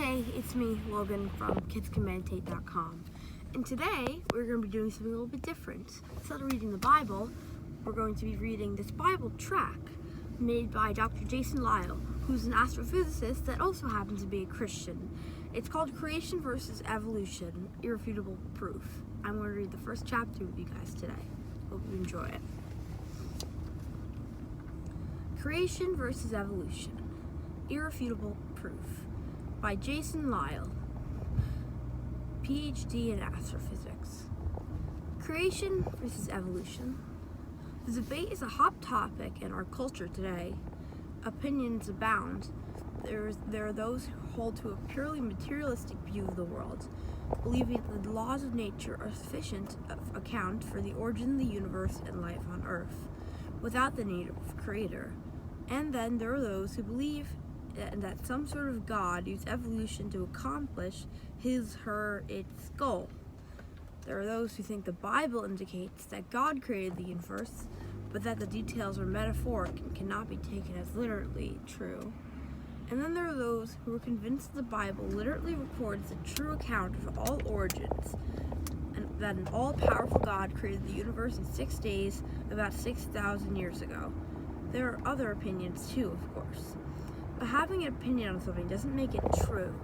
Hey, it's me, Logan from kidscanmeditate.com, and today we're going to be doing something a little bit different. Instead of reading the Bible, we're going to be reading this Bible track made by Dr. Jason Lisle, who's an astrophysicist that also happens to be a Christian. It's called Creation versus Evolution, Irrefutable Proof. I'm going to read the first chapter with you guys today. Hope you enjoy it. Creation versus Evolution, Irrefutable Proof by Jason Lisle, PhD in Astrophysics. Creation versus evolution. The debate is a hot topic in our culture today. Opinions abound. There are those who hold to a purely materialistic view of the world, believing that the laws of nature are sufficient to account for the origin of the universe and life on Earth, without the need of a creator. And then there are those who believe that some sort of God used evolution to accomplish its goal. There are those who think the Bible indicates that God created the universe, but that the details are metaphoric and cannot be taken as literally true. And then there are those who are convinced the Bible literally records the true account of all origins, and that an all-powerful God created the universe in 6 days about 6,000 years ago. There are other opinions too, of course. But having an opinion on something doesn't make it true.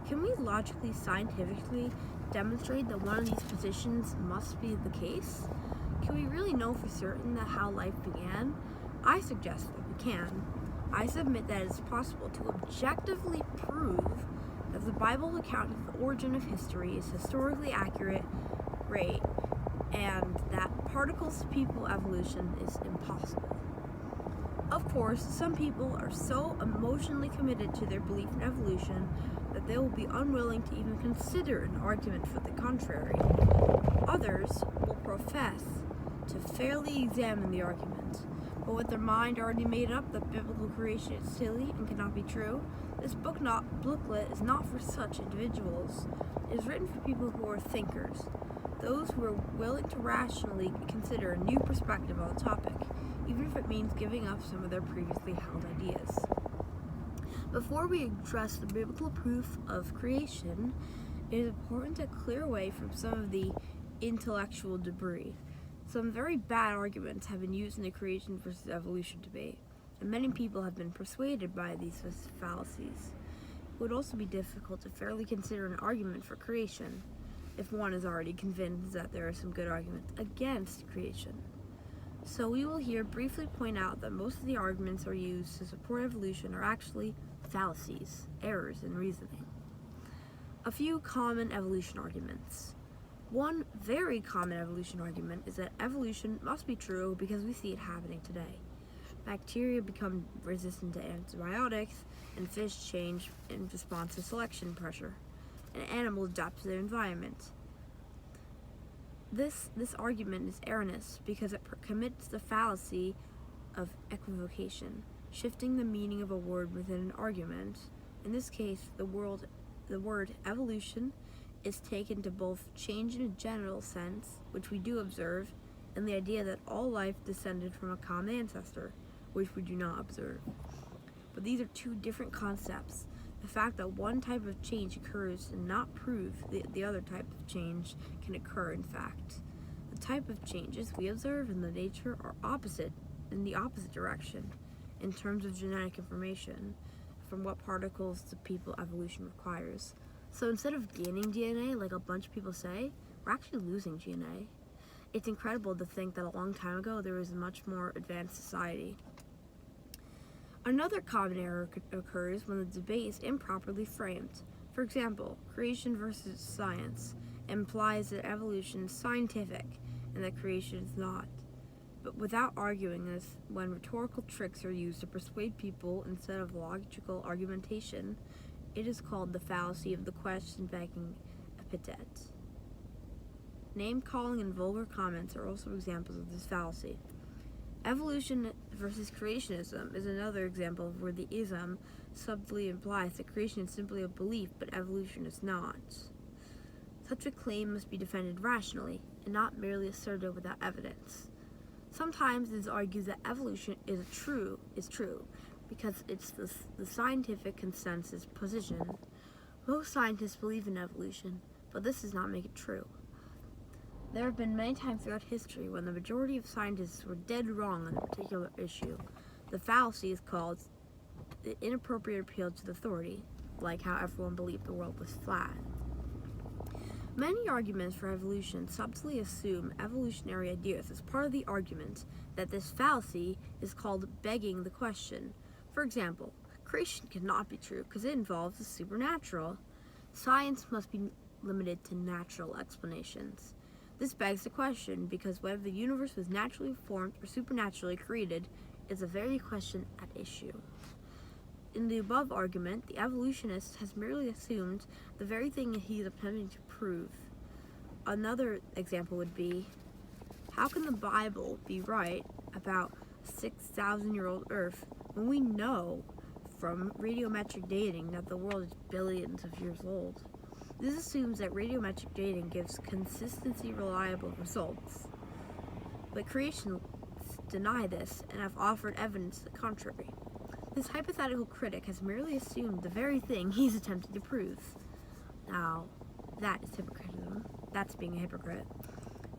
Can we logically, scientifically demonstrate that one of these positions must be the case? Can we really know for certain that how life began? I suggest that we can. I submit that it is possible to objectively prove that the Bible account of the origin of history is historically accurate, right, and that particles to people evolution is impossible. Of course, some people are so emotionally committed to their belief in evolution that they will be unwilling to even consider an argument for the contrary. Others will profess to fairly examine the argument, but with their mind already made up that biblical creation is silly and cannot be true, this booklet is not for such individuals. It is written for people who are thinkers, those who are willing to rationally consider a new perspective on the topic, even if it means giving up some of their previously held ideas. Before we address the biblical proof of creation, it is important to clear away from some of the intellectual debris. Some very bad arguments have been used in the creation versus evolution debate, and many people have been persuaded by these fallacies. It would also be difficult to fairly consider an argument for creation if one is already convinced that there are some good arguments against creation. So we will here briefly point out that most of the arguments are used to support evolution are actually fallacies, errors in reasoning. A few common evolution arguments. One very common evolution argument is that evolution must be true because we see it happening today. Bacteria become resistant to antibiotics, and fish change in response to selection pressure, and animals adapt to their environment. This argument is erroneous because it commits the fallacy of equivocation, shifting the meaning of a word within an argument. In this case, the word evolution is taken to both change in a general sense, which we do observe, and the idea that all life descended from a common ancestor, which we do not observe. But these are two different concepts. The fact that one type of change occurs does not prove the other type of change can occur in fact. The type of changes we observe in the nature are opposite in the opposite direction in terms of genetic information from what particles to people evolution requires. So instead of gaining DNA, like a bunch of people say, we're actually losing DNA. It's incredible to think that a long time ago there was a much more advanced society. Another common error occurs when the debate is improperly framed. For example, creation versus science implies that evolution is scientific and that creation is not. But without arguing this, when rhetorical tricks are used to persuade people instead of logical argumentation, it is called the fallacy of the question-begging epithet. Name-calling and vulgar comments are also examples of this fallacy. Evolution versus creationism is another example of where the ism subtly implies that creation is simply a belief, but evolution is not. Such a claim must be defended rationally, and not merely asserted without evidence. Sometimes it is argued that evolution is true, because it's the scientific consensus position, Most scientists believe in evolution, but this does not make it true. There have been many times throughout history when the majority of scientists were dead wrong on a particular issue. The fallacy is called the inappropriate appeal to authority, like how everyone believed the world was flat. Many arguments for evolution subtly assume evolutionary ideas as part of the argument that this fallacy is called begging the question. For example, creation cannot be true because it involves the supernatural. Science must be limited to natural explanations. This begs the question because whether the universe was naturally formed or supernaturally created is the very question at issue. In the above argument, the evolutionist has merely assumed the very thing he is attempting to prove. Another example would be, how can the Bible be right about 6,000-year-old Earth when we know from radiometric dating that the world is billions of years old? This assumes that radiometric dating gives consistently reliable results. But creationists deny this and have offered evidence to the contrary. This hypothetical critic has merely assumed the very thing he's attempting to prove. Now, that is hypocritism. That's being a hypocrite.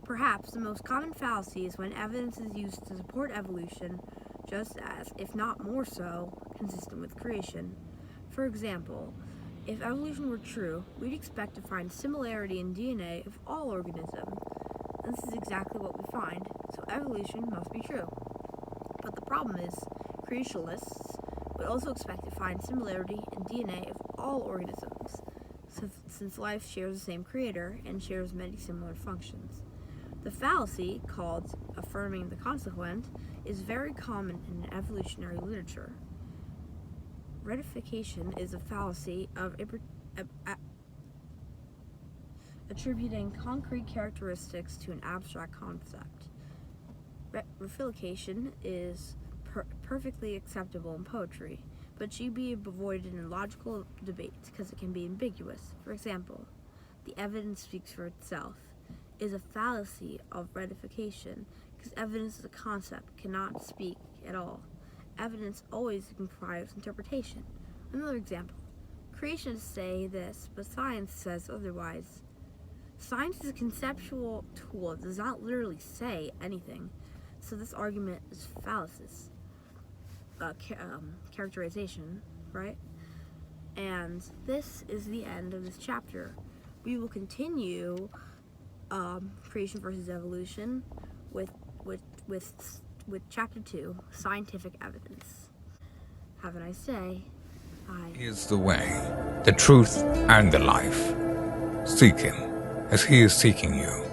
Perhaps the most common fallacy is when evidence is used to support evolution, just as, if not more so, consistent with creation. For example, if evolution were true, we'd expect to find similarity in DNA of all organisms. And this is exactly what we find, so evolution must be true. But the problem is, creationists would also expect to find similarity in DNA of all organisms, since life shares the same creator and shares many similar functions. The fallacy, called affirming the consequent, is very common in evolutionary literature. Ratification is a fallacy of attributing concrete characteristics to an abstract concept. Refilication is perfectly acceptable in poetry, but should be avoided in logical debates because it can be ambiguous. For example, the evidence speaks for itself is a fallacy of ratification because evidence as a concept cannot speak at all. Evidence always requires interpretation. Another example, creationists say this, but science says otherwise. Science is a conceptual tool. It does not literally say anything, so this argument is fallacious. Characterization, right? And this is the end of this chapter. We will continue creation versus evolution with chapter 2, scientific evidence. Have a nice day. Bye. He is the way, the truth, and the life. Seek him as he is seeking you.